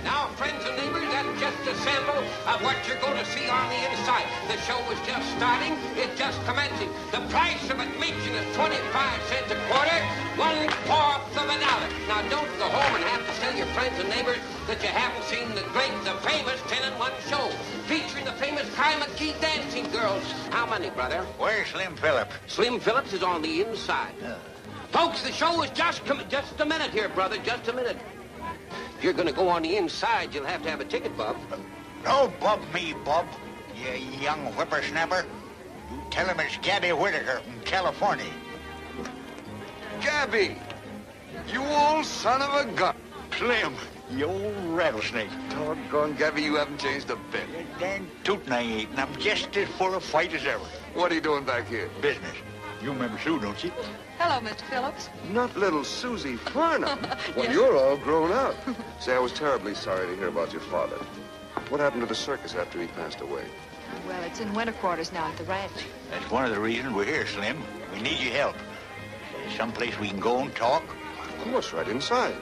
Now, friends and neighbors, that's just a sample of what you're going to see on the inside. The show is just starting. It's just commencing. The price of admission is 25 cents a quarter, 1/4 of a dollar. Now, don't go home and have to tell your friends and neighbors that you haven't seen the famous 10-in-1 show featuring the famous Kai McGee dancing girls. How many, brother? Where's Slim Phillips? Slim Phillips is on the inside. Folks, the show is just a minute here, brother, just a minute. If you're going to go on the inside, you'll have to have a ticket, Bob. Don't bug me, Bob, you young whippersnapper. You tell him it's Gabby Whitaker from California. Gabby! You old son of a gun. Slim, you old rattlesnake. Doggone, Gabby, you haven't changed a bit. You're darn tootin' I ain't, and I'm just as full of fight as ever. What are you doing back here? Business. You remember Sue, don't you? Hello, Mr. Phillips. Not little Susie Farnham. Well, Yes. you're all grown up. Say, I was terribly sorry to hear about your father. What happened to the circus after he passed away? Well, it's in winter quarters now at the ranch. That's one of the reasons we're here, Slim. We need your help. Someplace we can go and talk. Of course, right inside.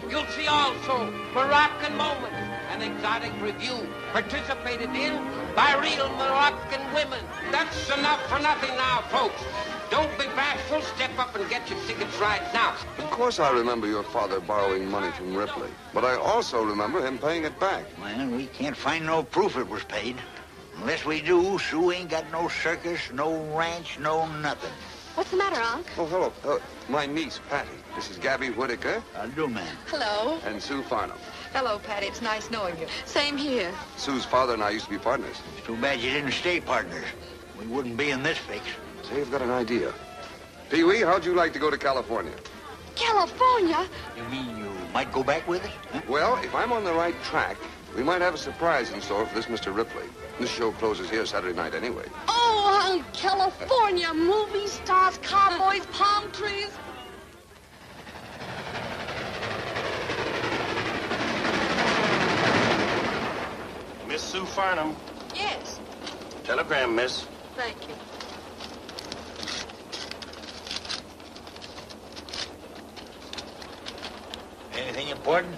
You'll see also Moroccan moments, an exotic review participated in by real Moroccan women. That's enough for nothing now, folks. Don't be bashful. Step up and get your tickets right now. Of course I remember your father borrowing money from Ripley, but I also remember him paying it back. Well, we can't find no proof it was paid. Unless we do, Sue ain't got no circus, no ranch, no nothing. What's the matter, Unc? Oh, hello. My niece, Patty. This is Gabby Whitaker. I'll do, man. Hello. And Sue Farnham. Hello, Patty. It's nice knowing you. Same here. Sue's father and I used to be partners. It's too bad you didn't stay partners. We wouldn't be in this fix. Say, I've got an idea. Pee-wee, how'd you like to go to California? California? You mean you might go back with us? Huh? Well, if I'm on the right track, we might have a surprise in store for this Mr. Ripley. This show closes here Saturday night anyway. Oh, California. Movie stars, cowboys, palm trees. Miss Sue Farnham. Yes. Telegram, miss. Thank you. Anything important?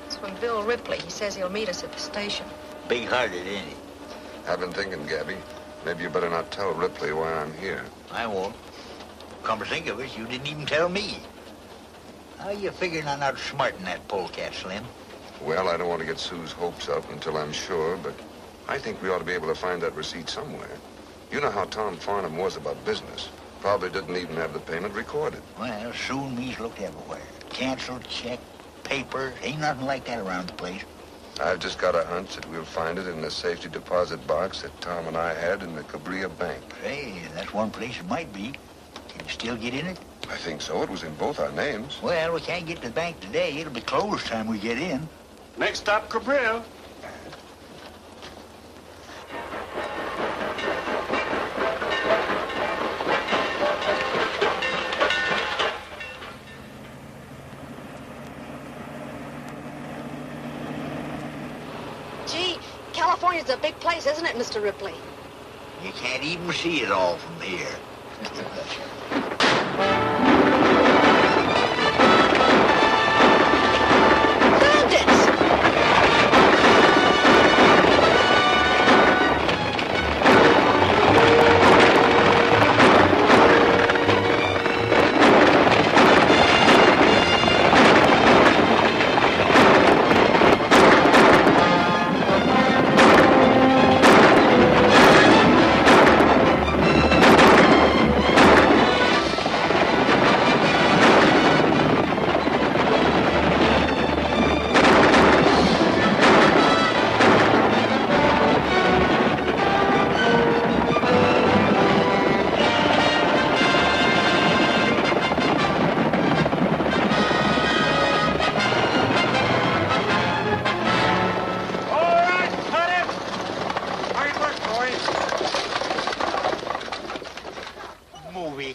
It's from Bill Ripley. He says he'll meet us at the station. Big-hearted, ain't he? I've been thinking, Gabby, maybe you better not tell Ripley why I'm here. I won't. Come to think of it, you didn't even tell me. How you figuring on outsmarting that polecat, Slim? Well, I don't want to get Sue's hopes up until I'm sure, but I think we ought to be able to find that receipt somewhere. You know how Tom Farnham was about business. Probably didn't even have the payment recorded. Well, Sue and me's looked everywhere. Canceled check, papers, ain't nothing like that around the place. I've just got a hunch that we'll find it in the safety deposit box that Tom and I had in the Cabria Bank. Hey, that's one place it might be. Can you still get in it? I think so. It was in both our names. Well, we can't get to the bank today. It'll be closed time we get in. Next stop, Cabrillo. Gee, California's a big place, isn't it, Mr. Ripley? You can't even see it all from here.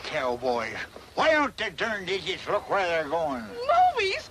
Cowboys. Why don't the darn digits look where they're going? Movies?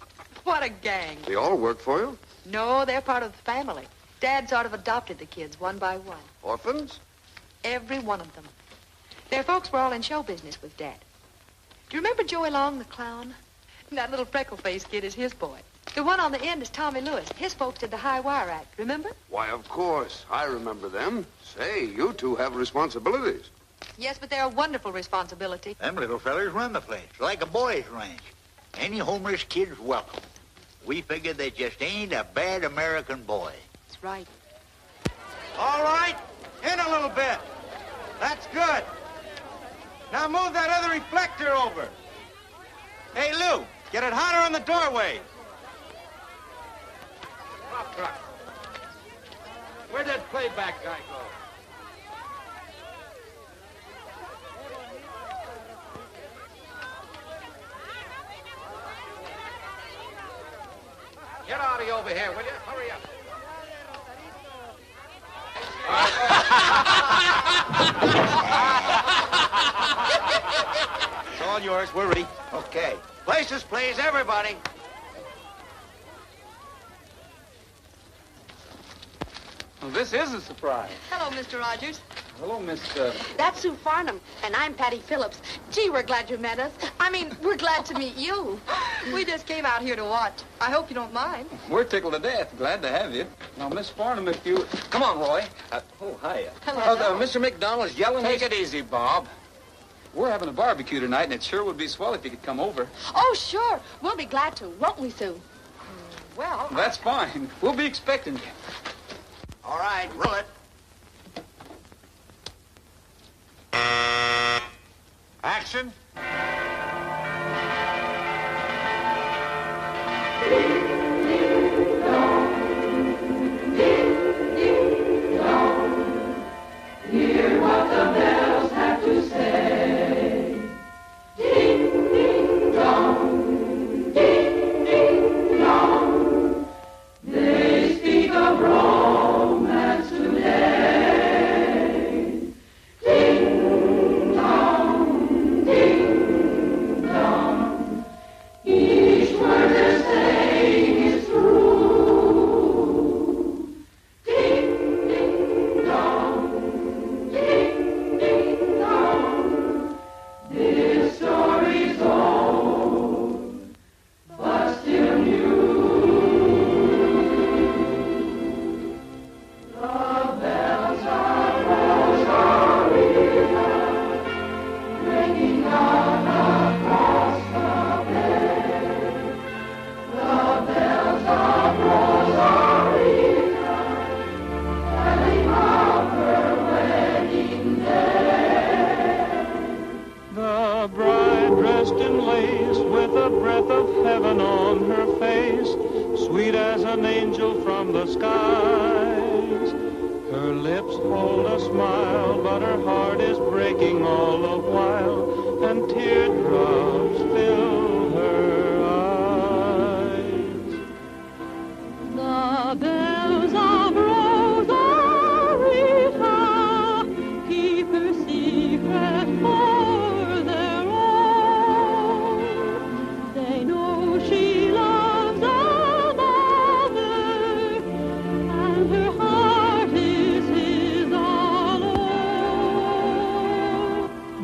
got a gang. They all work for you? No, they're part of the family. Dad sort of adopted the kids one by one. Orphans? Every one of them. Their folks were all in show business with Dad. Do you remember Joey Long, the clown? That little freckle-faced kid is his boy. The one on the end is Tommy Lewis. His folks did the High Wire Act, remember? Why, of course. I remember them. Say, you two have responsibilities. Yes, but they're a wonderful responsibility. Them little fellers run the place, like a boys' ranch. Any homeless kid's welcome. We figure they just ain't a bad American boy. That's right. All right, in a little bit. That's good. Now move that other reflector over. Hey, Lou, get it hotter on the doorway. Stop, truck. Where'd that playback guy go? Get Artie over here, will you? Hurry up. It's all yours. We're ready. Okay. Places, please, everybody. Well, this is a surprise. Hello, Mr. Rogers. Hello, Miss... That's Sue Farnham, and I'm Patty Phillips. Gee, we're glad you met us. I mean, we're glad to meet you. We just came out here to watch. I hope you don't mind. We're tickled to death. Glad to have you. Now, Miss Farnham, if you... Come on, Roy. Hiya. Hello. Mr. McDonald's yelling. Take it easy, Bob. We're having a barbecue tonight, and it sure would be swell if you could come over. Oh, sure. We'll be glad to, won't we, Sue? Well, That's fine. We'll be expecting you. All right, roll it. Action. Hear what the bells have to say. Ding, ding, dong. Ding, ding, dong. They speak of romance today. Ding, dong, ding, dong. Each word they're saying is true. Ding, ding, dong. Ding, ding, dong. This story's old, but still new. The bells of Rosarita ringing out across the bay. The bells of Rosarita telling of her wedding day. The bride dressed in lace with a breath of heaven on her face, sweet as an angel from the skies. Her lips hold a smile, but her heart is breaking all the while, and teardrops fill her eyes. The bells of Rosarita keep her secret for their own. They know she loves another, and her heart is his all alone.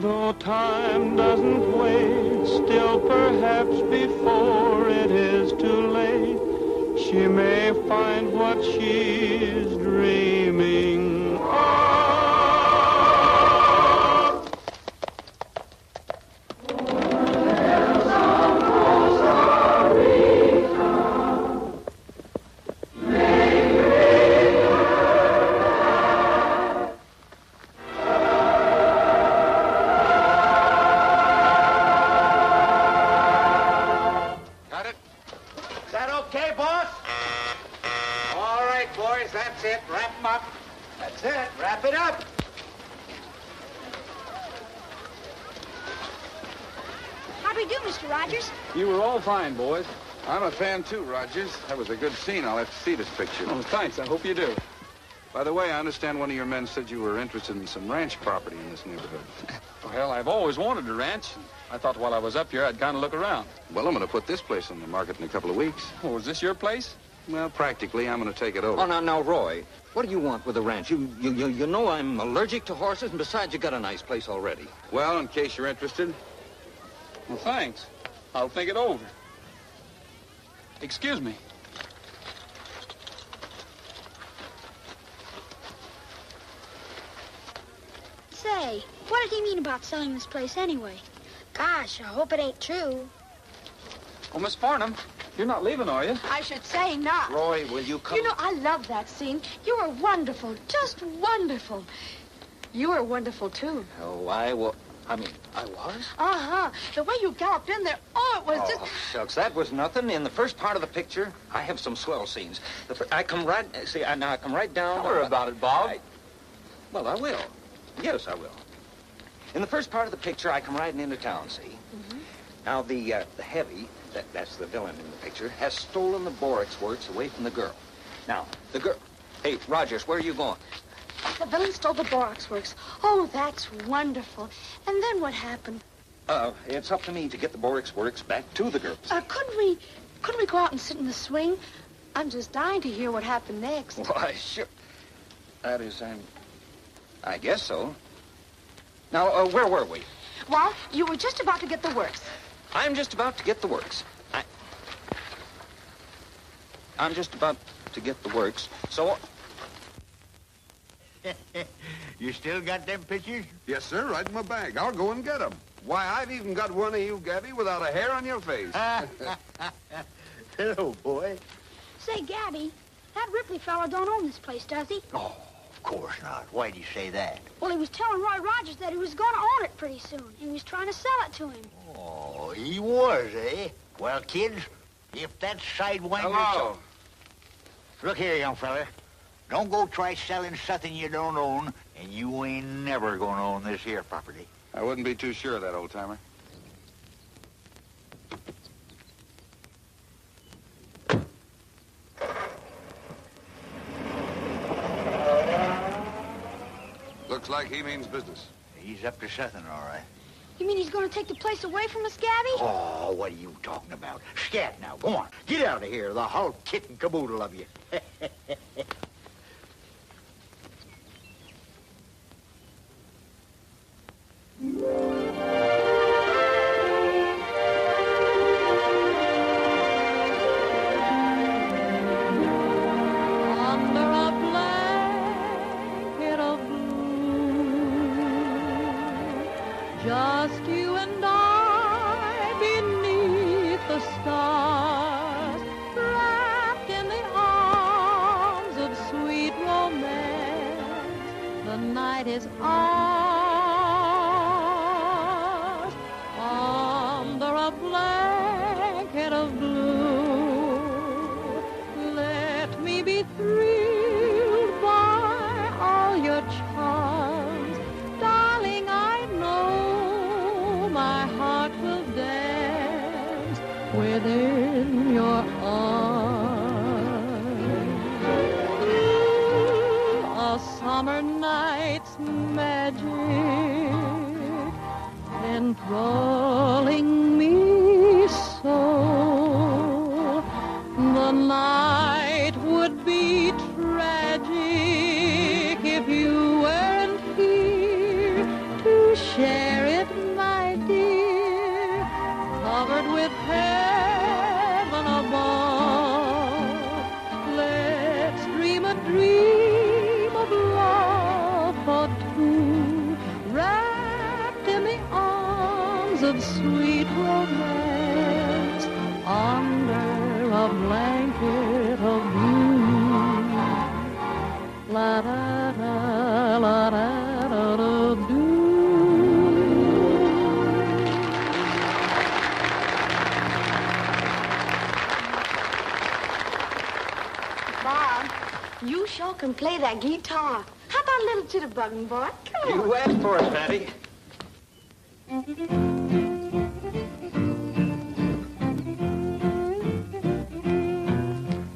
Though time doesn't wait, still perhaps before it is too late, she may find what she's dreaming of. Got it? Is that okay, boss? All right, boys, that's it. Wrap 'em up. That's it. Wrap it up. How'd we do, Mr. Rogers? You were all fine, boys. I'm a fan too, Rogers. That was a good scene. I'll have to see this picture. Oh, thanks. I hope you do. If By the way, I understand one of your men said you were interested in some ranch property in this neighborhood. Well, I've always wanted a ranch. I thought while I was up here, I'd kind of look around. Well, I'm going to put this place on the market in a couple of weeks. Oh, is this your place? Well, practically, I'm going to take it over. Oh, now, Roy, what do you want with a ranch? You know I'm allergic to horses, and besides, you got a nice place already. Well, in case you're interested. Well, thanks. I'll think it over. Excuse me. Say, what did he mean about selling this place anyway? Gosh, I hope it ain't true. Oh, Miss Farnham, you're not leaving, are you? I should say not. Roy, will you come? You know, I love that scene. You were wonderful, just wonderful. You were wonderful, too. Oh, I was? Uh-huh. The way you galloped in there, oh, it was just... Oh, shucks, that was nothing. In the first part of the picture, I have some swell scenes. I come right down... Tell her about it, Bob. Well, I will. Yes, I will. In the first part of the picture, I come riding into town, see? Mm-hmm. Now, the heavy, that's the villain in the picture, has stolen the Borax Works away from the girl. Now, the girl... Hey, Rogers, where are you going? The villain stole the Borax Works. Oh, that's wonderful. And then what happened? It's up to me to get the Borax Works back to the girls. Couldn't we go out and sit in the swing? I'm just dying to hear what happened next. Why, sure. That is, I guess so. Now, where were we? Well, you were just about to get the works. I'm just about to get the works. I'm just about to get the works, so... You still got them pictures? Yes, sir, right in my bag. I'll go and get them. Why, I've even got one of you, Gabby, without a hair on your face. Hello, boy. Say, Gabby, that Ripley fella don't own this place, does he? Oh, of course not. Why'd he say that? Well, he was telling Roy Rogers that he was going to own it pretty soon. He was trying to sell it to him. Oh, he was, eh? Well, kids, if that sidewinder... Hello. Look here, young fella. Don't go try selling something you don't own, and you ain't never gonna own this here property. I wouldn't be too sure of that, old-timer. Looks like he means business. He's up to something, all right. You mean he's going to take the place away from us, Gabby? Oh, what are you talking about? Scat now, go on. Get out of here, the whole kit and caboodle of you. Under a blanket of blue, just you and I beneath the stars, wrapped in the arms of sweet romance. The night is ours, under a blanket of blue. Let me be thrilled by all your charms. Darling, I know my heart will dance within your arms. A summer night's magic enthralling me so. The night would be tragic if you weren't here to share it, my dear. Covered with heaven above, let's dream a dream of love for two, wrapped in the arms of sweet romance, under a blanket of blue. La da da la da da da do. Bob, you sure can play that guitar. How about a little jitterbugging, boy? Come on. You asked for it, Patty.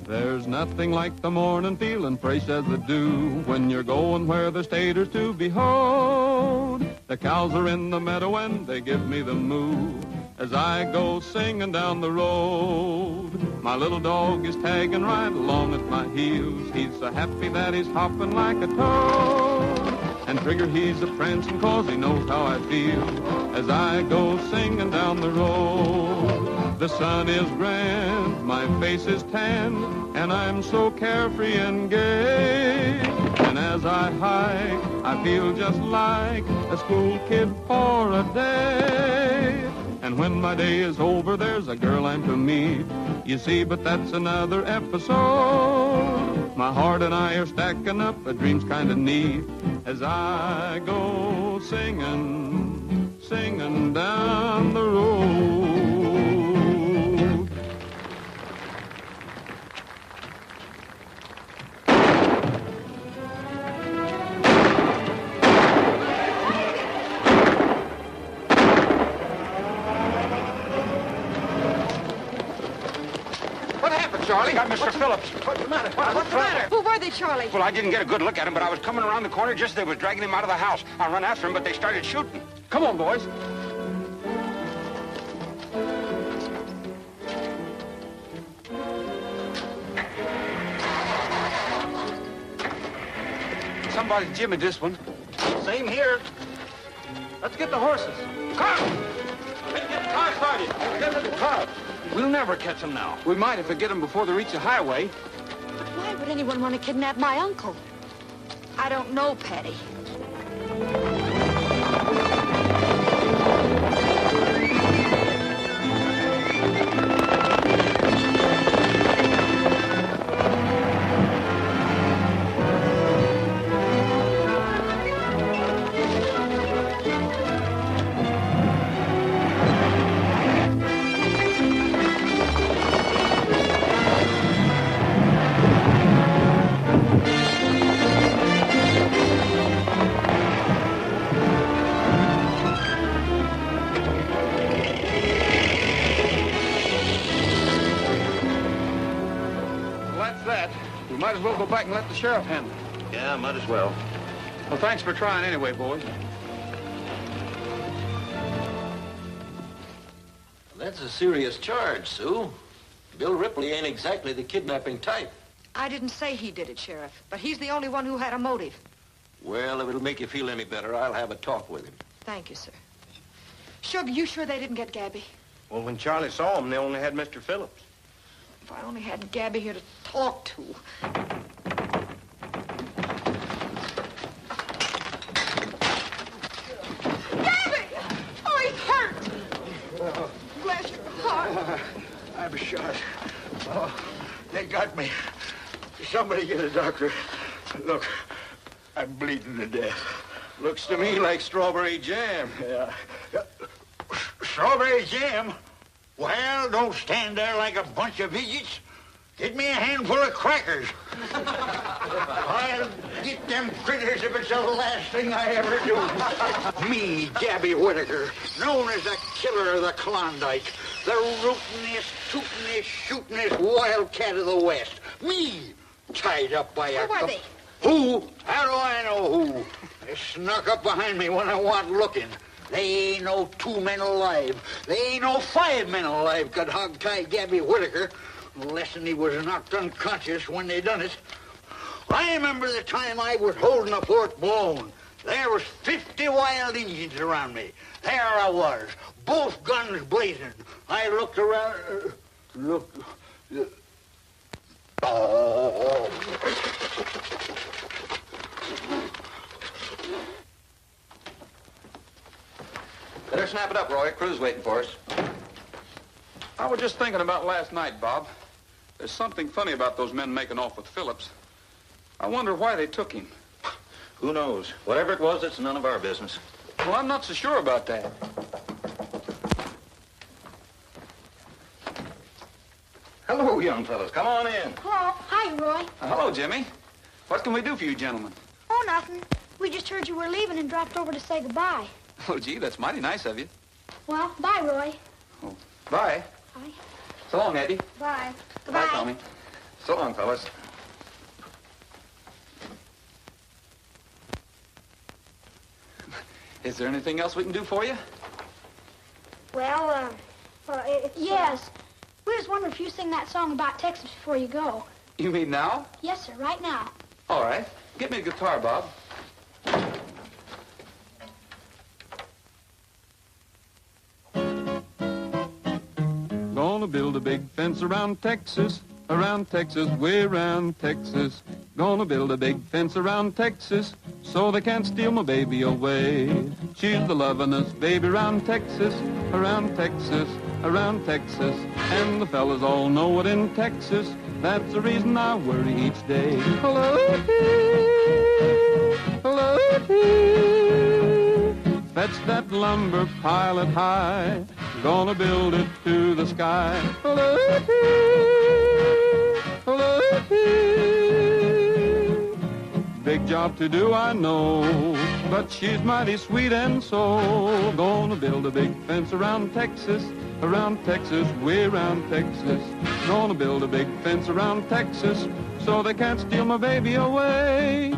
There's nothing like the morning feeling fresh as the dew when you're going where the staters to behold. The cows are in the meadow and they give me the moo as I go singing down the road. My little dog is tagging right along at my heels. He's so happy that he's hopping like a toad. And Trigger, he's a prancing 'cause he knows how I feel as I go singing down the road. The sun is grand, my face is tan, and I'm so carefree and gay. And as I hike, I feel just like a school kid for a day. And when my day is over, there's a girl I'm to meet. You see, but that's another episode. My heart and I are stacking up, a dream's kinda neat as I go singing, singing down the road. Charlie, got Mr. Phillips. What's the matter? What's the matter? Who were they, Charlie? Well, I didn't get a good look at him, but I was coming around the corner just as they were dragging him out of the house. I run after him, but they started shooting. Come on, boys. Somebody's jimmied this one. Same here. Let's get the horses. Come! Let's get the car started. Get to the car. We'll never catch them now. We might if we get them before they reach the highway. But why would anyone want to kidnap my uncle? I don't know, Patty. Might as well go back and let the sheriff handle it. Yeah, might as well. Well, thanks for trying anyway, boys. That's a serious charge, Sue. Bill Ripley ain't exactly the kidnapping type. I didn't say he did it, Sheriff, but he's the only one who had a motive. Well, if it'll make you feel any better, I'll have a talk with him. Thank you, sir. Sugar, you sure they didn't get Gabby? Well, when Charlie saw him, they only had Mr. Phillips. If I only had Gabby here to talk to. Gabby! Oh, he's hurt! Bless your heart. I'm shot. Oh, they got me. Somebody get a doctor. Look, I'm bleeding to death. Looks to me like strawberry jam. Yeah. Strawberry jam? Well, don't stand there like a bunch of idiots. Get me a handful of crackers. I'll get them critters if it's the last thing I ever do. Me, Gabby Whitaker, known as the killer of the Klondike, the rootinest, tootinest, shootinest wildcat of the West. Me, tied up by a... Who are they? Who? How do I know who? They snuck up behind me when I wasn't looking. They ain't no 2 men alive. They ain't no 5 men alive could hog-tie Gabby Whitaker, unless he was knocked unconscious when they done it. I remember the time I was holding the fort blown. There was 50 wild Indians around me. There I was, both guns blazing. I looked around, Oh. Better snap it up, Roy. Crew's waiting for us. I was just thinking about last night, Bob. There's something funny about those men making off with Phillips. I wonder why they took him. Who knows? Whatever it was, it's none of our business. Well, I'm not so sure about that. Hello, young fellas. Come on in. Hello. Hi, Roy. Hello, Jimmy. What can we do for you gentlemen? Oh, nothing. We just heard you were leaving and dropped over to say goodbye. Oh, gee, that's mighty nice of you. Well, bye, Roy. Oh, bye. Bye. So long, Eddie. Bye. Goodbye, Goodbye. Tommy. So long, fellas. Is there anything else we can do for you? Well, yes. We was wondering if you sing that song about Texas before you go. You mean now? Yes, sir, right now. All right. Get me a guitar, Bob. Gonna build a big fence around Texas, way around Texas. Gonna build a big fence around Texas, so they can't steal my baby away. She's the lovin'est baby around Texas, around Texas, around Texas. And the fellas all know it in Texas. That's the reason I worry each day. Hello, fetch that lumber, pile it high. Gonna build it to the sky. Hello, big job to do, I know, but she's mighty sweet and so. Gonna build a big fence around Texas, way around Texas. Gonna build a big fence around Texas, so they can't steal my baby away.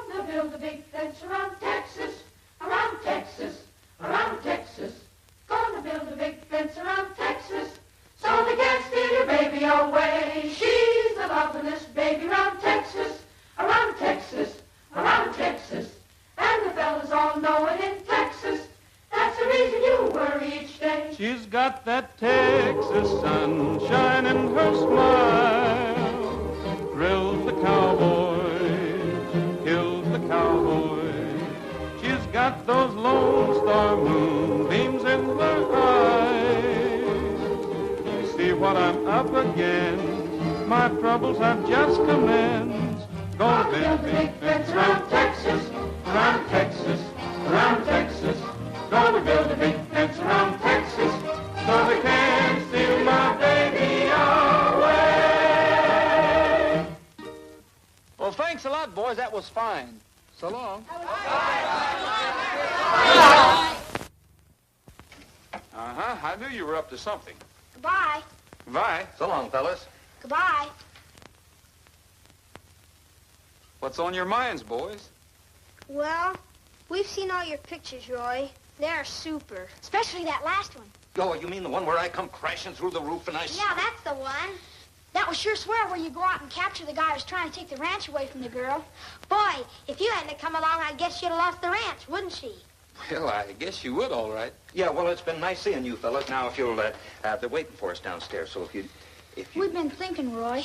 Gonna build a big fence around Texas, around Texas, around Texas. Gonna build a big fence around Texas, so they can't steal your baby away. She's the lovin'est baby around Texas, around Texas, around Texas. And the fellas all know it in Texas. That's the reason you worry each day. She's got that Texas sunshine in her smile. Thrills the cowboys, kills the cowboys. She's got those Lone Star moonbeams in her eyes. See what I'm up against, my troubles have just commenced. Gonna build a big fence around Texas, around Texas, around Texas. Gonna build a big fence around Texas, so they can't steal my baby away. Well, thanks a lot, boys. That was fine. So long. Uh-huh. I knew you were up to something. Goodbye. Goodbye. So long, fellas. Goodbye. What's on your minds, boys? Well, we've seen all your pictures, Roy. They're super. Especially that last one. Oh, you mean the one where I come crashing through the roof and I... Yeah, that's the one. That was sure swell where you go out and capture the guy who's trying to take the ranch away from the girl. Boy, if you hadn't come along, I guess she'd have lost the ranch, wouldn't she? Well, I guess you would, all right. Yeah, well, it's been nice seeing you fellas. Now, if you'll, they're waiting for us downstairs, so if you... We've been thinking, Roy.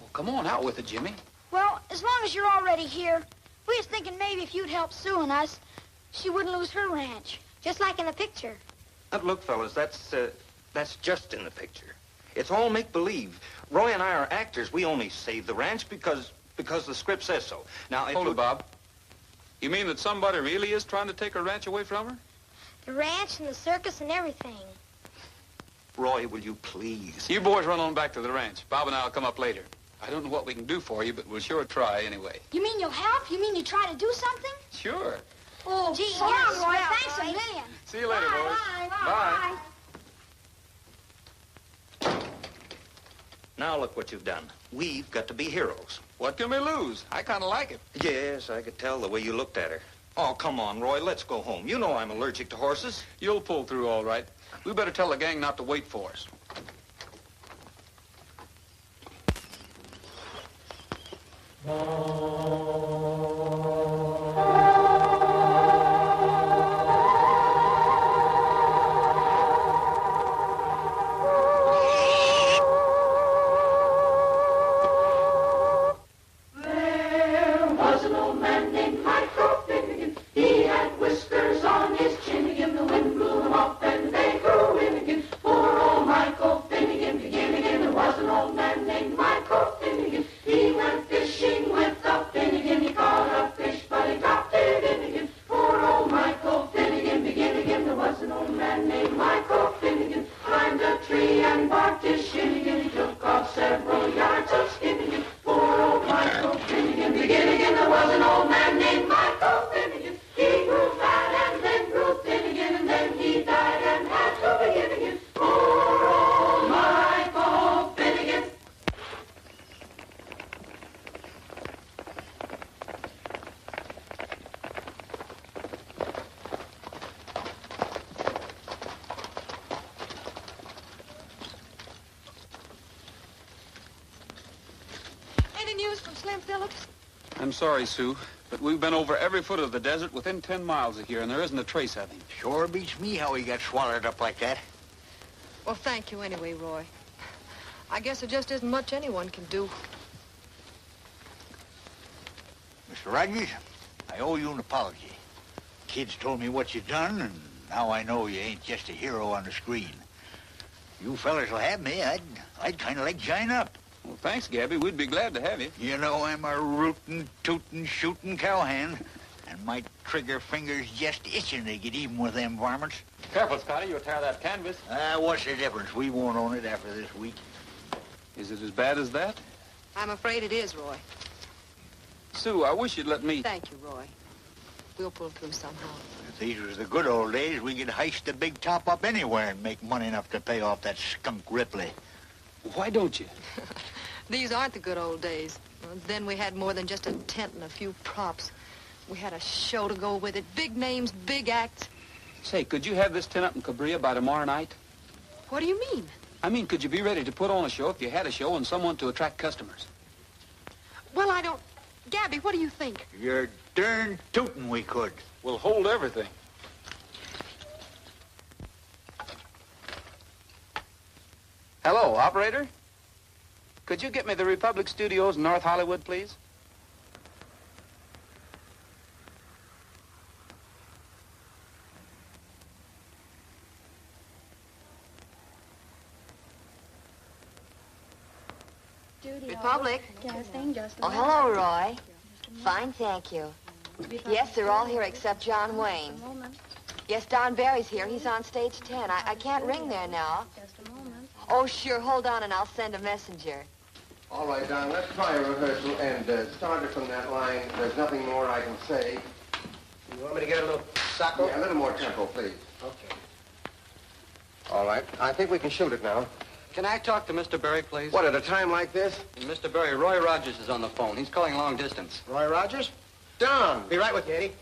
Well, come on out with it, Jimmy. Well, as long as you're already here, we was thinking maybe if you'd help Sue and us, she wouldn't lose her ranch. Just like in the picture. Look, fellas, that's just in the picture. It's all make-believe. Roy and I are actors. We only save the ranch because the script says so. Now, if Hold it, Bob. You mean that somebody really is trying to take her ranch away from her? The ranch and the circus and everything. Roy, will you please? You boys run on back to the ranch. Bob and I will come up later. I don't know what we can do for you, but we'll sure try anyway. You mean you'll help? You mean you try to do something? Sure. Oh, gee, so long, Roy. swell, Thanks a Roy. million. See you later, boys. Bye. Now look what you've done. We've got to be heroes. What can we lose? I kind of like it. Yes, I could tell the way you looked at her. Oh, come on, Roy. Let's go home. You know I'm allergic to horses. You'll pull through all right. We better tell the gang not to wait for us. He went fishing with the Finnegan. Something, Slim Phillips? I'm sorry, Sue, but we've been over every foot of the desert within 10 miles of here, and there isn't a trace of him. Sure beats me how he got swallowed up like that. Well, thank you anyway, Roy. I guess there just isn't much anyone can do. Mr. Rogers, I owe you an apology. Kids told me what you done, and now I know you ain't just a hero on the screen. You fellas will have me. I'd kind of like to join up. Well, thanks, Gabby. We'd be glad to have you. You know I'm a rootin', tootin', shootin' cowhand, and my trigger finger's just itching to get even with them varmints. Careful, Scotty. You'll tear that canvas. What's the difference? We won't own it after this week. Is it as bad as that? I'm afraid it is, Roy. Sue, I wish you'd let me... Thank you, Roy. We'll pull through somehow. If these was the good old days, we could heist the big top up anywhere and make money enough to pay off that skunk Ripley. Why don't you? These aren't the good old days. Then we had more than just a tent and a few props. We had a show to go with it. Big names, big acts. Say, could you have this tent up in Cabria by tomorrow night? What do you mean? I mean, could you be ready to put on a show if you had a show and someone to attract customers? Well, I don't... Gabby, what do you think? You're darn tootin' we could. We'll hold everything. Hello, operator? Could you get me the Republic Studios in North Hollywood, please? Republic. Oh, hello, Roy. Fine, thank you. Yes, they're all here except John Wayne. Yes, Don Barry's here. He's on stage 10. I can't ring there now. Oh, sure. Hold on, and I'll send a messenger. All right, Don, let's try a rehearsal and start it from that line. There's nothing more I can say. You want me to get a little sacco? Yeah, a little more tempo, please. Okay. All right, I think we can shoot it now. Can I talk to Mr. Berry, please? What, at a time like this? Mr. Berry, Roy Rogers is on the phone. He's calling long distance. Roy Rogers? Don! Be right with you, Eddie.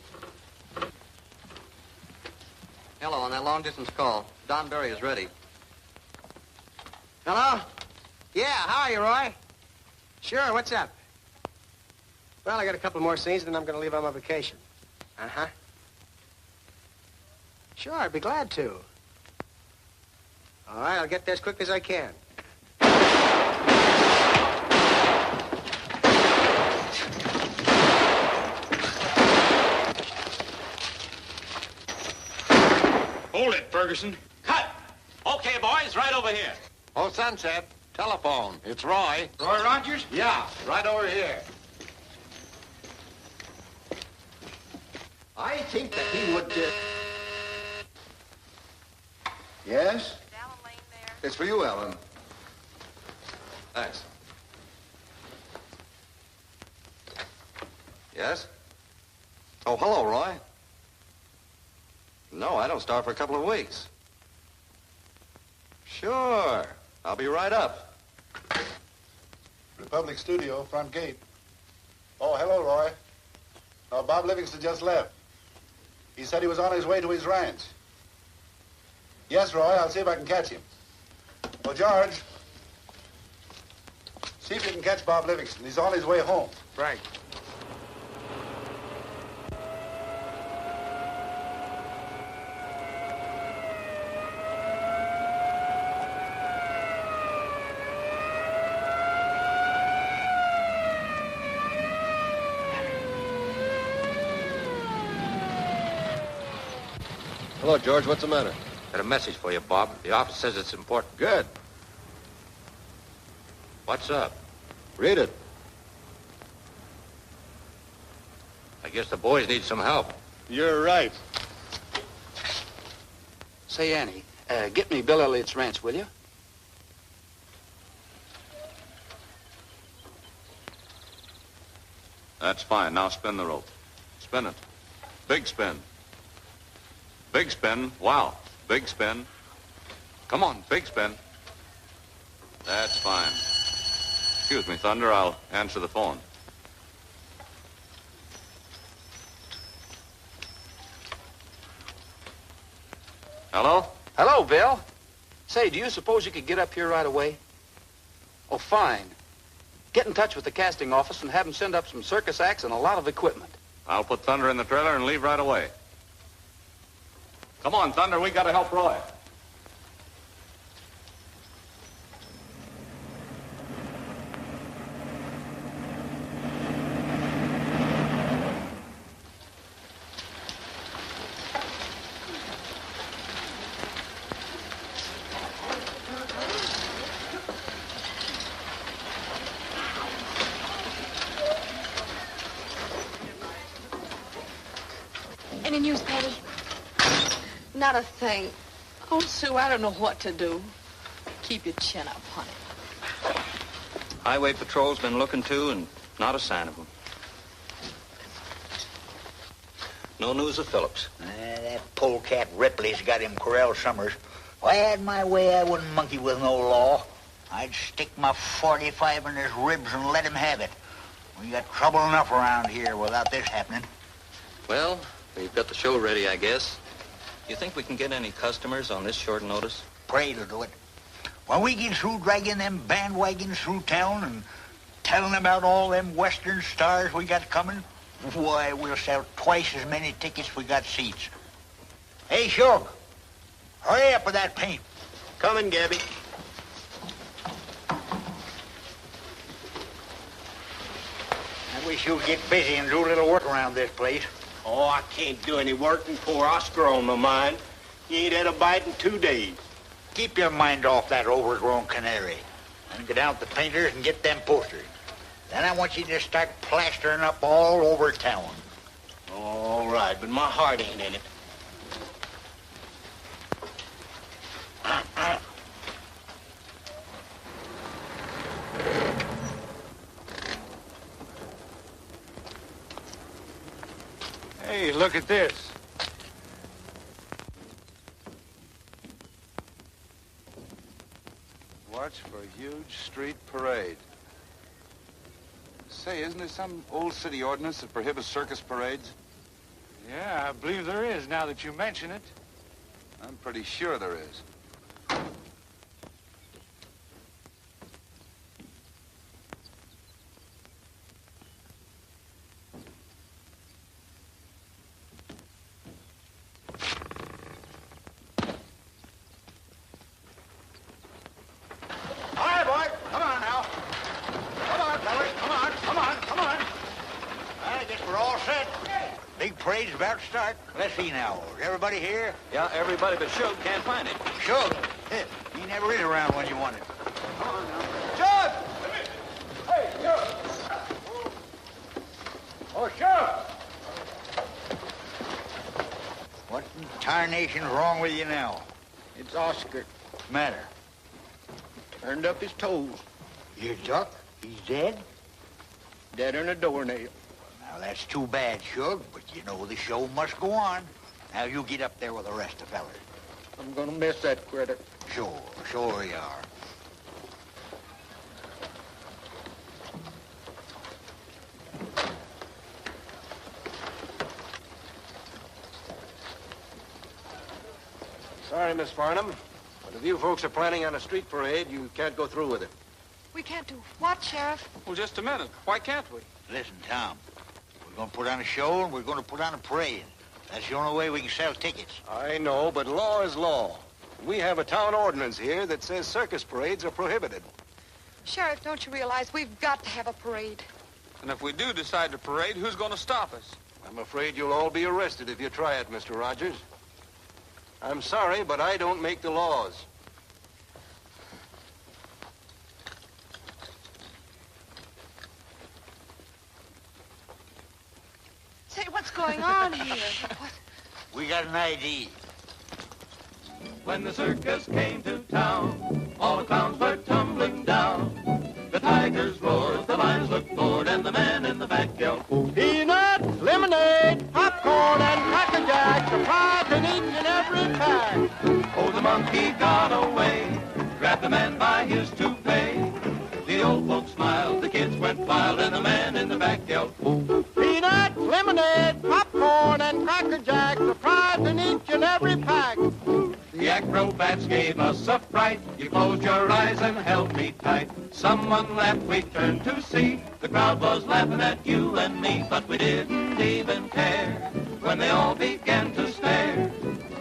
Hello, on that long distance call. Don Berry is ready. Hello? Yeah, how are you, Roy? Sure, what's up? Well, I got a couple more scenes, then I'm going to leave on my vacation. Uh-huh. Sure, I'd be glad to. All right, I'll get there as quick as I can. Hold it, Ferguson. Cut! Okay, boys, right over here. Oh, Sunset. Telephone. It's Roy. Roy Rogers? Yeah, right over here. I think that he would, Yes? It's for you, Alan. Thanks. Yes? Oh, hello, Roy. No, I don't start for a couple of weeks. Sure. I'll be right up. Republic Studio, front gate. Oh, hello, Roy. No, Bob Livingston just left. He said he was on his way to his ranch. Yes, Roy, I'll see if I can catch him. Oh, George, see if you can catch Bob Livingston. He's on his way home. Right. Hello, George. What's the matter? Got a message for you, Bob. The office says it's important. Good. What's up? Read it. I guess the boys need some help. You're right. Say, Annie, get me Bill Elliott's ranch, will you? That's fine. Now spin the rope. Spin it. Big spin. Big spin. Wow. Big spin. Come on, big spin. That's fine. Excuse me, Thunder. I'll answer the phone. Hello? Hello, Bill. Say, do you suppose you could get up here right away? Oh, fine. Get in touch with the casting office and have them send up some circus acts and a lot of equipment. I'll put Thunder in the trailer and leave right away. Come on, Thunder, we gotta help Roy. Any news, Patty? Not a thing. Oh, Sue, I don't know what to do. Keep your chin up, honey. Highway Patrol's been looking too, and not a sign of him. No news of Phillips. That polecat Ripley's got him corralled summers. If I had my way, I wouldn't monkey with no law. I'd stick my 45 in his ribs and let him have it. We got trouble enough around here without this happening. Well, we've got the show ready, I guess. You think we can get any customers on this short notice? Pray to do it. When we get through dragging them bandwagons through town and telling about all them Western stars we got coming, why, we'll sell twice as many tickets we got seats. Hey, Shug, hurry up with that paint. Coming, Gabby. I wish you'd get busy and do a little work around this place. Oh, I can't do any work and pour Oscar on my mind. He ain't had a bite in 2 days. Keep your mind off that overgrown canary. And get out the painters and get them posters. Then I want you to start plastering up all over town. All right, but my heart ain't in it. Hey, look at this. Watch for a huge street parade. Say, isn't there some old city ordinance that prohibits circus parades? Yeah, I believe there is, now that you mention it. I'm pretty sure there is. All right, boys. Come on now. Come on, fellas. Come on. I guess we're all set. Big parade's about to start. Let's see now. Is everybody here? Yeah, everybody but Shug can't find it. Shug? He never is around when you want him. Come on now. Shug! Hey, Shug! Oh, Shug! What in tarnation's wrong with you now? It's Oscar. What's the matter? Turned up his toes. Your duck? He's dead? Deader than a doornail. Now, that's too bad, Shug, but you know the show must go on. Now, you get up there with the rest of the fellas. I'm gonna miss that critter. Sure you are. Sorry, Miss Farnham, but if you folks are planning on a street parade, you can't go through with it. We can't do what, Sheriff? Well, just a minute. Why can't we? Listen, Tom, we're going to put on a show and we're going to put on a parade. That's the only way we can sell tickets. I know, but law is law. We have a town ordinance here that says circus parades are prohibited. Sheriff, don't you realize we've got to have a parade? And if we do decide to parade, who's going to stop us? I'm afraid you'll all be arrested if you try it, Mr. Rogers. I'm sorry, but I don't make the laws. Say, what's going on here? We got an ID. When the circus came to town, all the clowns were tumbling down. The tigers roared, the lions looked bored, and the man in the back yelled, Peanuts, lemonade, popcorn, and Cracker Jack, surprise in each and every pack. oh, the monkey got away, grabbed the man by his toupee. The old folks smiled, the kids went wild, and the man in the back yelled, Peanuts, lemonade, popcorn, and Cracker Jack, surprise in each and every pack. The acrobats gave us a fright. You closed your eyes and held me tight. Someone laughed, we turned to see. The crowd was laughing at you and me, but we didn't even care when they all began to stare.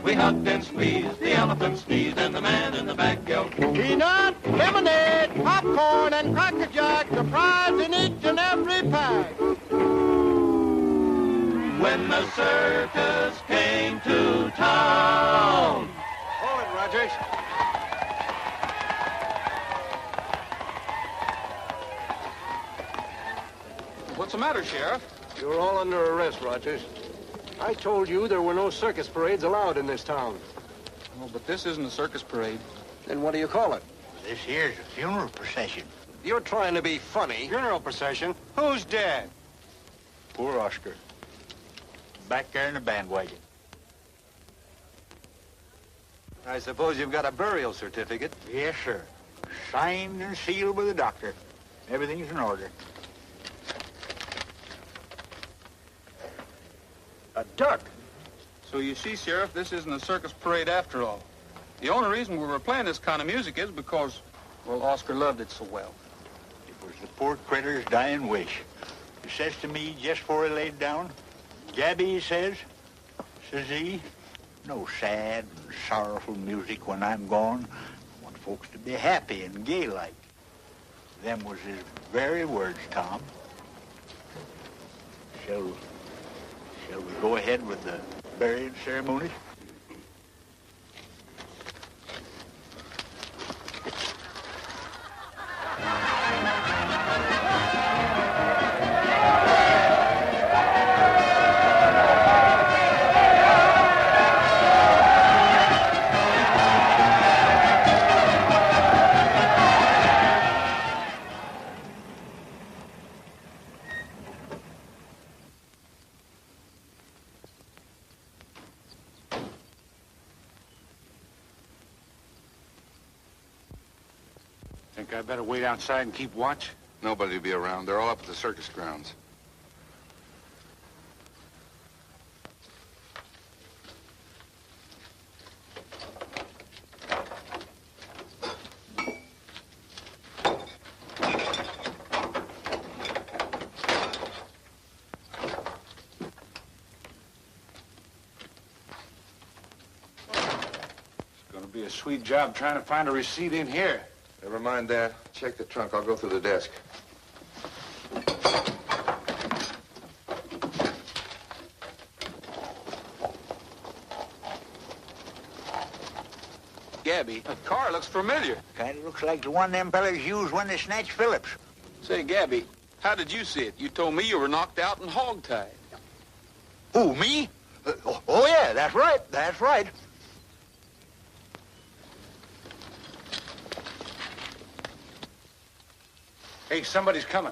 We hugged and squeezed, the elephant sneezed, and the man in the back yelled, Peanut, lemonade, popcorn, and Cracker Jack, the prize in each and every pack. when the circus came to town. Hold it, Rogers. What's the matter, Sheriff? You're all under arrest, Rogers. I told you there were no circus parades allowed in this town. Oh, but this isn't a circus parade. Then what do you call it? This here's a funeral procession. You're trying to be funny. Funeral procession? Who's dead? Poor Oscar. Back there in the bandwagon. I suppose you've got a burial certificate. Yes, sir. Signed and sealed by the doctor. Everything's in order. A duck. So you see, Sheriff, this isn't a circus parade after all. The only reason we were playing this kind of music is because, well, Oscar loved it so well. It was the poor critter's dying wish. He says to me just before he laid down, Gabby, he says he, no sad and sorrowful music when I'm gone. I want folks to be happy and gay-like. Them was his very words, Tom. Shall we go ahead with the burying ceremonies? Think I better wait outside and keep watch? Nobody will be around. They're all up at the circus grounds. It's gonna be a sweet job trying to find a receipt in here. Never mind that. Check the trunk. I'll go through the desk. Gabby, that car looks familiar. Kind of looks like the one them fellas used when they snatched Phillips. Say, Gabby, how did you see it? You told me you were knocked out and hogtied. Who, me? Oh, yeah, that's right. That's right. Hey, somebody's coming.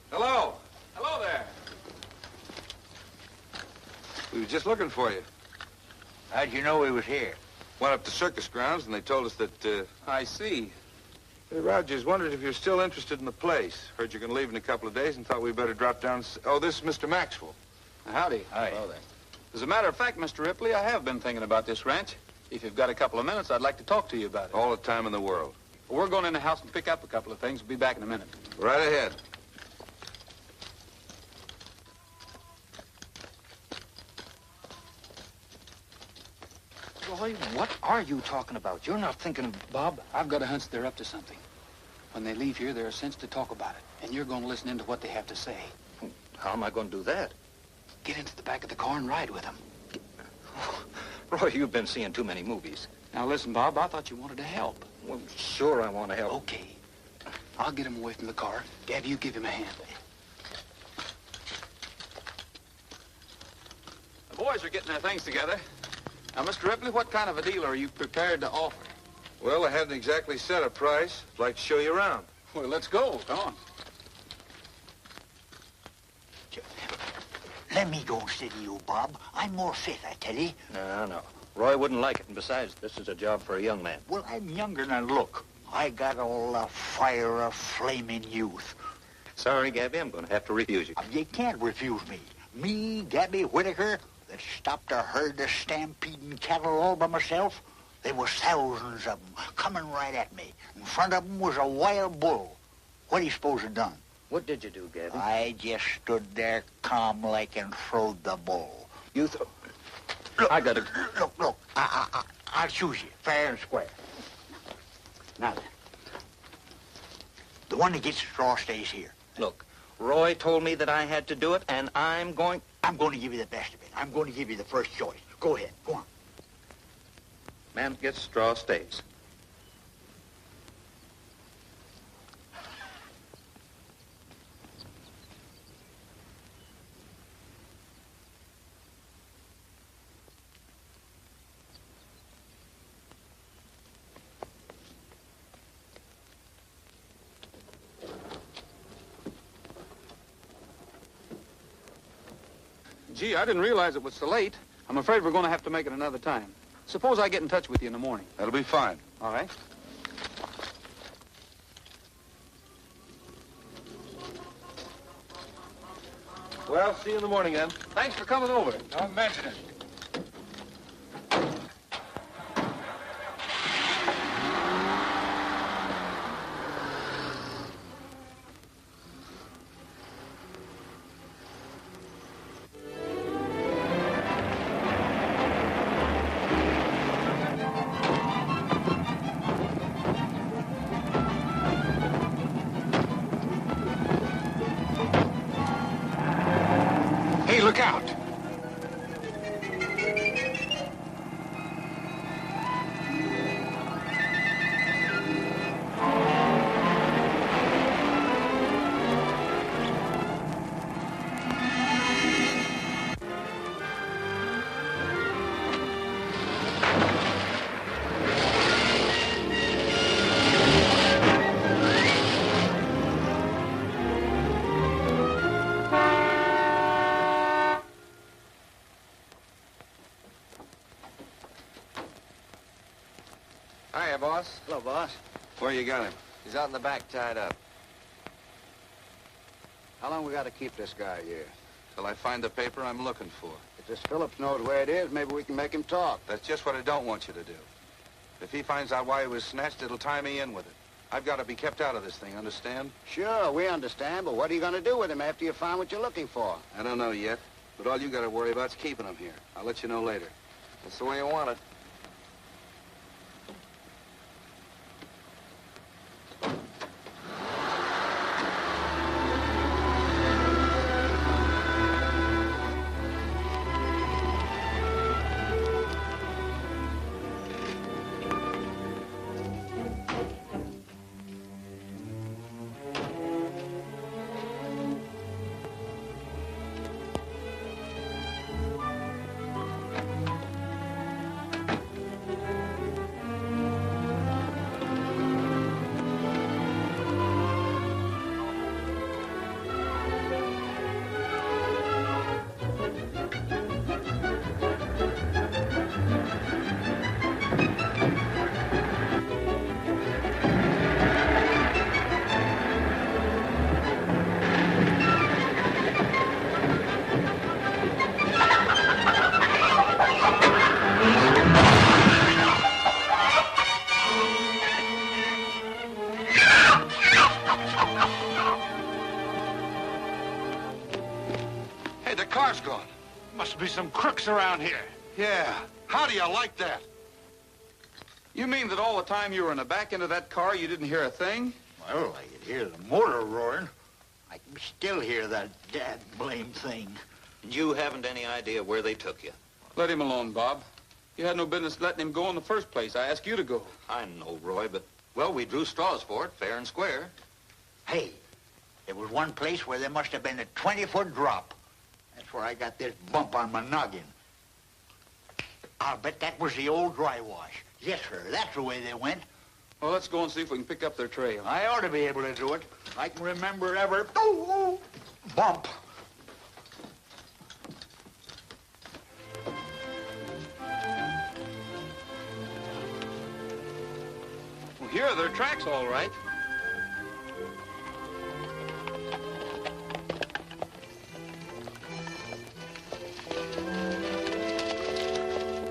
Hello. Hello there. We were just looking for you. How'd you know he was here? Went up to circus grounds, and they told us that, I see. Hey, Rogers, wondered if you're still interested in the place. Heard you're going to leave in a couple of days and thought we'd better drop down. Oh, this is Mr. Maxwell. Howdy. Hi. Hello there. As a matter of fact, Mr. Ripley, I have been thinking about this ranch. If you've got a couple of minutes, I'd like to talk to you about it. All the time in the world. Well, we're going in the house and pick up a couple of things. We'll be back in a minute. Right ahead. Roy, what are you talking about? You're not thinking of... Bob, I've got a hunch they're up to something. When they leave here, they're a sense to talk about it. And you're going to listen into what they have to say. How am I going to do that? Get into the back of the car and ride with them. Roy, you've been seeing too many movies. Now, listen, Bob, I thought you wanted to help. Well, sure I want to help. Okay. I'll get him away from the car. Gabby, you give him a hand. The boys are getting their things together. Now, Mr. Ripley, what kind of a deal are you prepared to offer? Well, I haven't exactly set a price. I'd like to show you around. Well, let's go. Come on. Let me go steady you, Bob. I'm more fit, I tell you. No. Roy wouldn't like it, and besides, this is a job for a young man. Well, I'm younger than I look. I got all the fire of flaming youth. Sorry, Gabby, I'm going to have to refuse you. You can't refuse me. Me, Gabby Whitaker, that stopped a herd of stampeding cattle all by myself. There was thousands of them coming right at me. In front of them was a wild bull. What do you suppose I done? What did you do, Gabby? I just stood there calm like and throwed the bull. You Look, I got to... Look, I'll choose you, fair and square. Now then, the one that gets the straw stays here. Look, Roy told me that I had to do it, and I'm going to give you the best of it. I'm going to give you the first choice. Go ahead, go on. Man that gets straw stays. Gee, I didn't realize it was so late. I'm afraid we're going to have to make it another time. Suppose I get in touch with you in the morning. That'll be fine. All right. Well, see you in the morning, then. Thanks for coming over. Don't mention it. Look out! Hiya, boss. Hello, boss. Where you got him? He's out in the back, tied up. How long we got to keep this guy here? Till I find the paper I'm looking for. If this Phillips knows where it is, maybe we can make him talk. That's just what I don't want you to do. If he finds out why he was snatched, it'll tie me in with it. I've got to be kept out of this thing, understand? Sure, we understand, but what are you going to do with him after you find what you're looking for? I don't know yet, but all you got to worry about is keeping him here. I'll let you know later. That's the way you want it. Some crooks around here. Yeah. How do you like that? You mean that all the time you were in the back end of that car, you didn't hear a thing? Well, I could hear the motor roaring. I can still hear that dad blame thing. You haven't any idea where they took you. Let him alone, Bob. You had no business letting him go in the first place. I asked you to go. I know, Roy, but, well, we drew straws for it, fair and square. Hey, there was one place where there must have been a 20-foot drop. That's where I got this bump on my noggin. I'll bet that was the old dry wash. Yes, sir. That's the way they went. Well, let's go and see if we can pick up their trail. I ought to be able to do it. I can remember every bump. Here are their tracks, all right.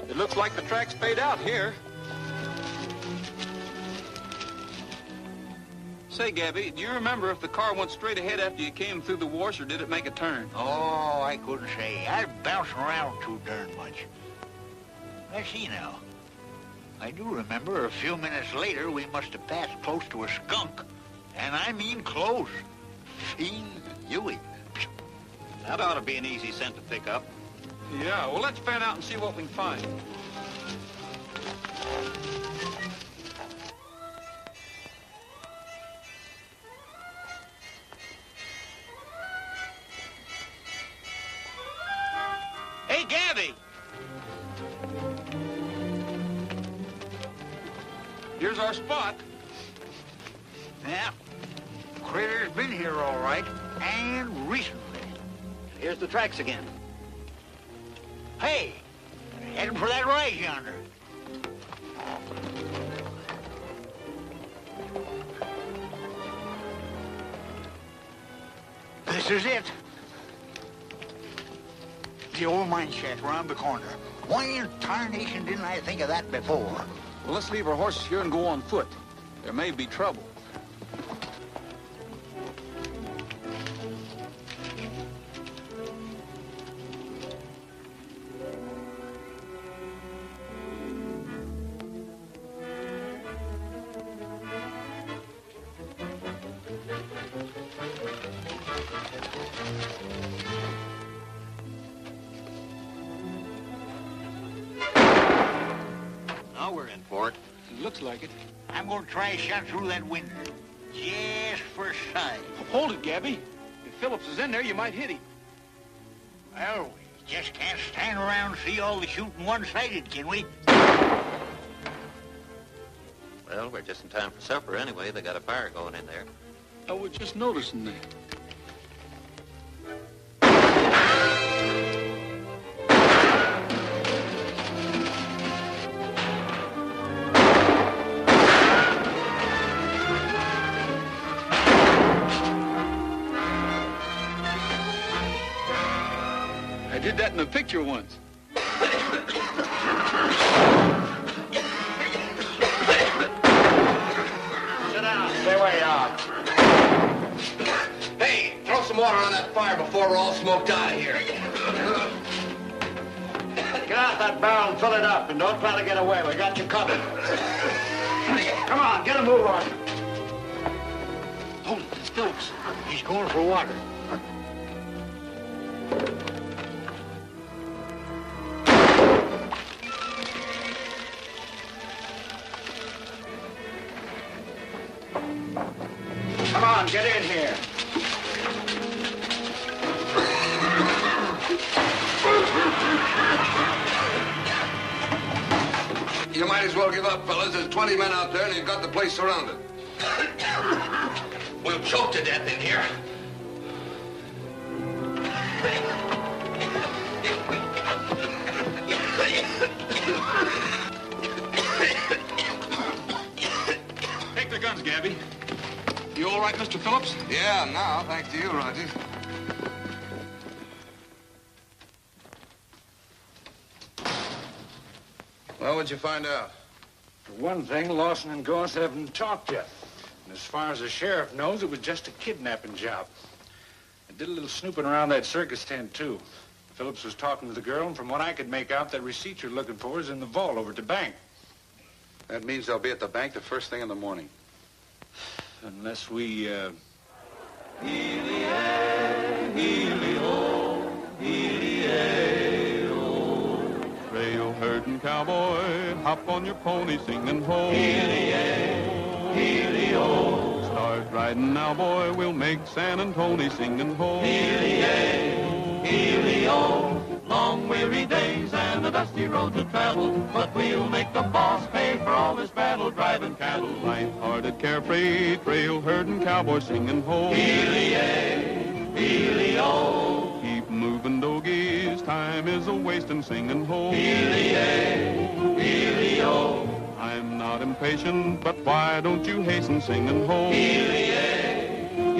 It looks like the tracks fade out here. Say, Gabby, do you remember if the car went straight ahead after you came through the wash, or did it make a turn? Oh, I couldn't say. I was bouncing around too darn much. Let's see now. I do remember a few minutes later we must have passed close to a skunk. And I mean close. Huey. That ought to be an easy scent to pick up. Yeah, well, let's fan out and see what we can find. Hey, Gabby! Here's our spot. Yeah. Critter's been here all right, and recently. Here's the tracks again. Hey, heading for that rise yonder. This is it. The old mine shaft around the corner. Why in tarnation didn't I think of that before? Well, let's leave our horses here and go on foot. There may be trouble. Now we're in for it. It looks like it. I'm going to try a shot through that window. Just for size. Hold it, Gabby. If Phillips is in there, you might hit him. Well, we just can't stand around and see all the shooting one-sided, can we? Well, we're just in time for supper anyway. They got a fire going in there. I was just noticing that. I did that in a picture once. Sit down. Stay where you are. Hey, throw some water on that fire before we're all smoked out of here. Get out that barrel and fill it up, and don't try to get away. We got you covered. Come on, get a move on. Hold it, it's Phillips. He's going for water. Come on, get in here. You might as well give up, fellas. There's 20 men out there, and you've got the place surrounded. We'll choke to death in here. Take the guns, Gabby. You all right, Mr. Phillips? Yeah, now, thanks to you, Rogers. Well, what'd you find out? For one thing, Lawson and Goss haven't talked yet. And as far as the sheriff knows, it was just a kidnapping job. I did a little snooping around that circus tent, too. Phillips was talking to the girl, and from what I could make out, that receipt you're looking for is in the vault over at the bank. That means they'll be at the bank the first thing in the morning. Unless we, Trail herding cowboy, hop on your pony, singing ho. Heel-ee-oh. Start riding now, boy, we'll make San Antonio singing ho. Heel-ee-oh. Long weary days and the dusty road to travel, but we'll make the boss pay for all this battle driving cattle. Light-hearted, carefree, trail herding cowboy singing ho. Heel-ee-oh. Keep moving, dogies, time is a-wasting singing ho. Heel-ee-oh. I'm not not impatient, but why don't you hasten singing home? Healy-o,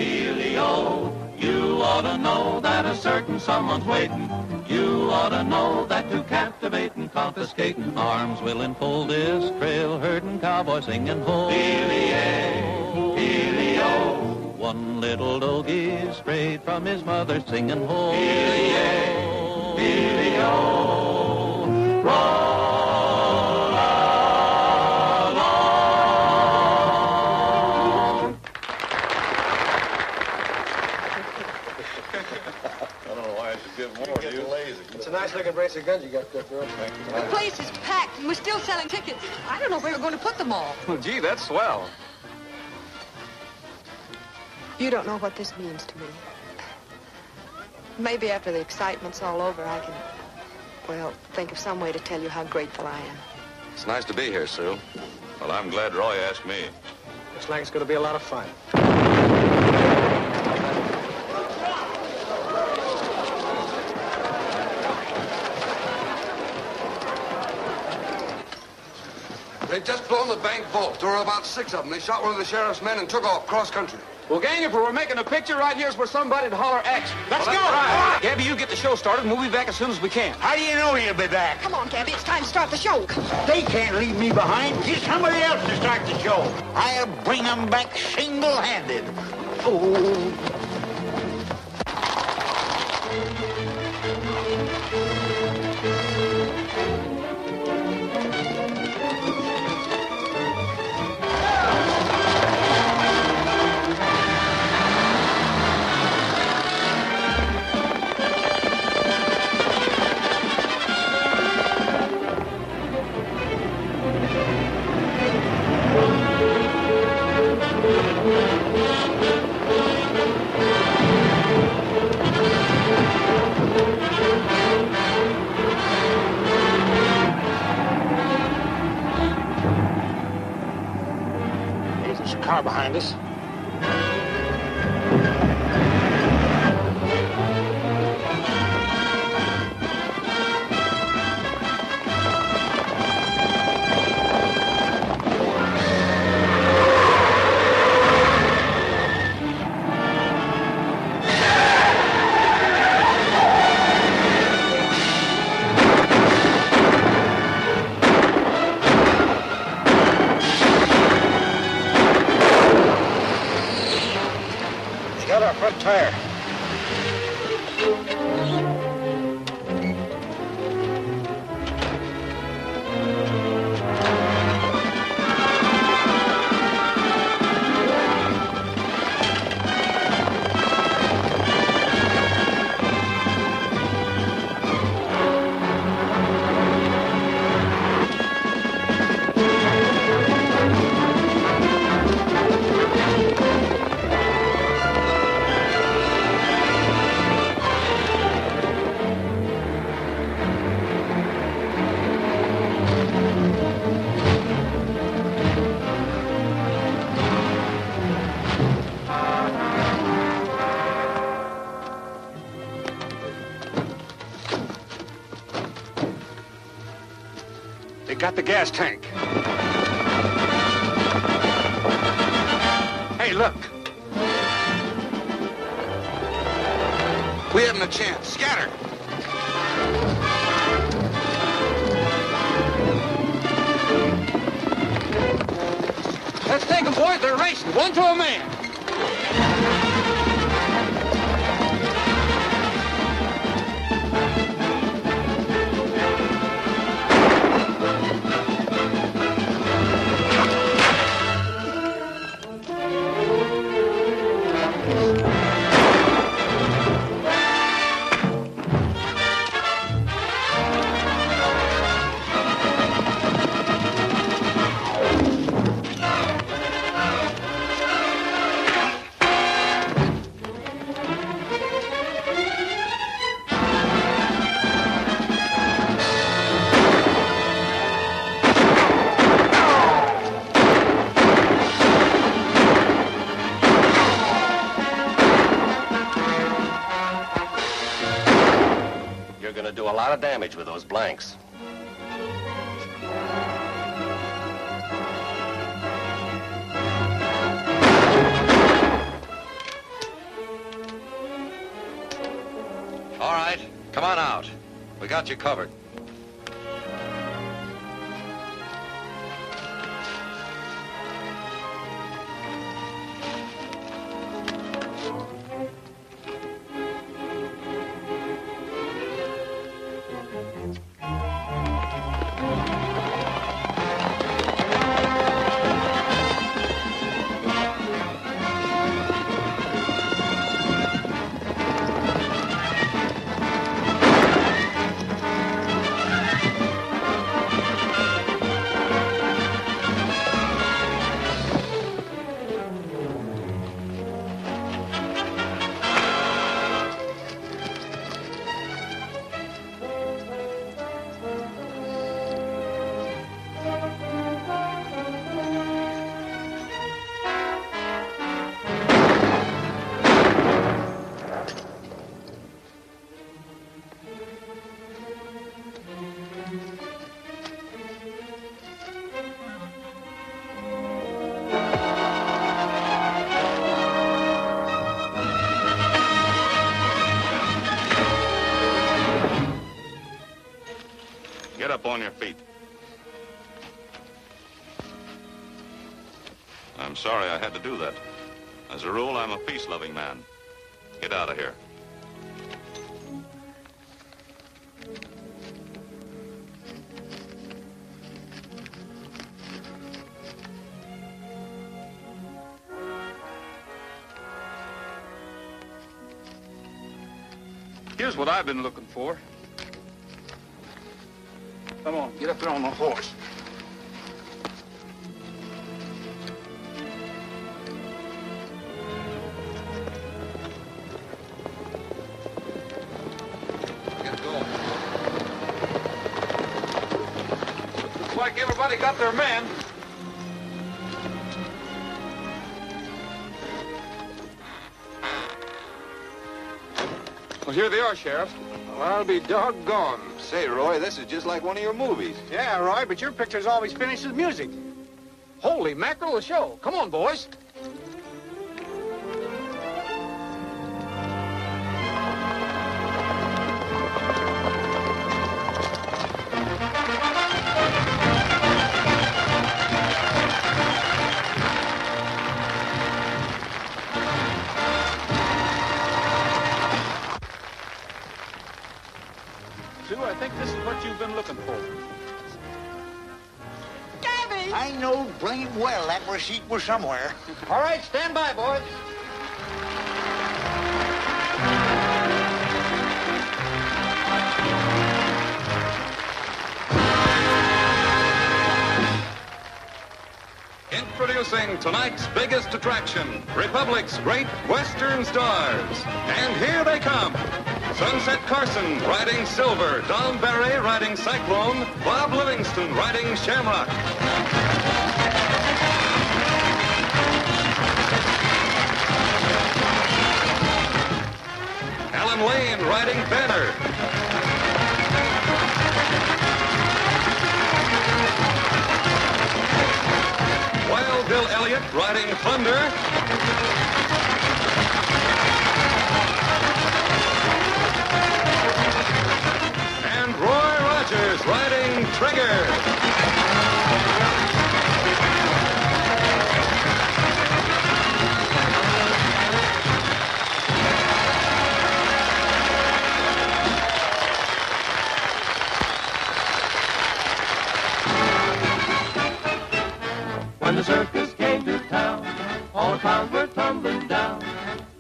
you ought to know that a certain someone's waiting. You ought to know that to captivate and confiscating arms will enfold this trail herding cowboy singing home. Healy-o, one little doggie strayed from his mother singing home. Healy-o, roll along. I don't know why I should give more to you. It's a nice looking brace of guns you got there, girl. The place is packed, and we're still selling tickets. I don't know where we're going to put them all. Well, gee, that's swell. You don't know what this means to me. Maybe after the excitement's all over, I can, well, think of some way to tell you how grateful I am. It's nice to be here, Sue. Well, I'm glad Roy asked me. Looks like it's going to be a lot of fun. They'd just blown the bank vault. There were about 6 of them. They shot one of the sheriff's men and took off cross country. Well, gang, if we were making a picture, right here's where somebody'd holler action. Let's go! Right. Gabby, you get the show started, and we'll be back as soon as we can. How do you know you'll be back? Come on, Gabby, it's time to start the show. They can't leave me behind. Get somebody else to start the show. I'll bring them back single-handed. Oh. There's a car behind us. Got our front tire. They got the gas tank. Hey, look. We haven't a chance. Scatter. Let's take them, boys. They're racing, one to a man. Do a lot of damage with those blanks. All right, come on out. We got you covered. Get up on your feet. I'm sorry I had to do that. As a rule, I'm a peace-loving man. Get out of here. Here's what I've been looking for. Come on, get up there on the horse. Get going. Looks like everybody got their men. Well, here they are, Sheriff. Well, I'll be doggone. Say, Roy, this is just like one of your movies. Yeah, Roy, but your pictures always finish with music. Holy mackerel, a show. Come on, boys. I think this is what you've been looking for. Gabby! I know blame well that receipt was somewhere. All right, stand by, boys. Introducing tonight's biggest attraction, Republic's great Western stars. And here they come. Sunset Carson riding Silver, Don Barry riding Cyclone, Bob Livingston riding Shamrock. Alan Lane riding Banner. Wild Bill Elliott riding Thunder. And Roy Rogers riding Trigger. When the circus came to town, all the clowns were tumbling down.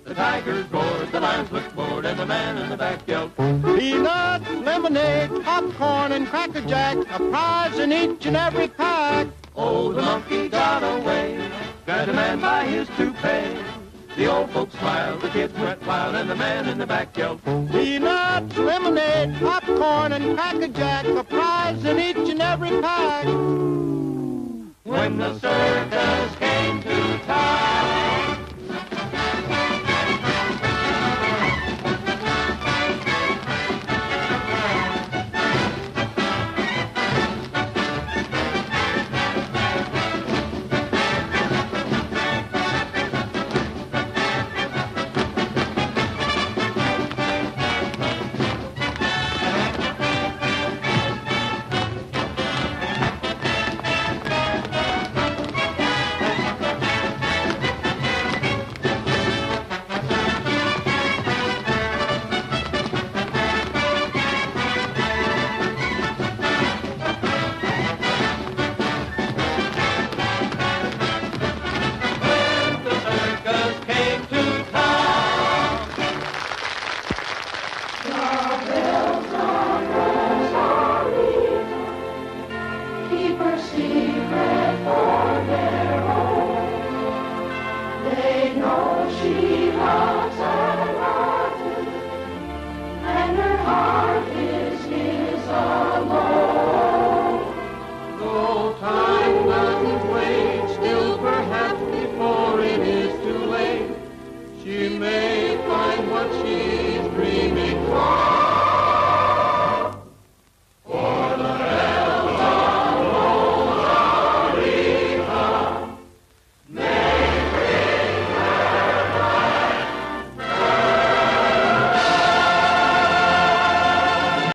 The tigers roared, the lions looked bored, and the man in the back yelled, peanuts, lemonade, popcorn, and Cracker Jack, a prize in each and every pack. Oh, the monkey got away, grabbed a man by his toupee. The old folks smiled, the kids went wild, and the man in the back yelled, peanuts, lemonade, popcorn, and Cracker Jack, a prize in each and every pack. When the circus came to town.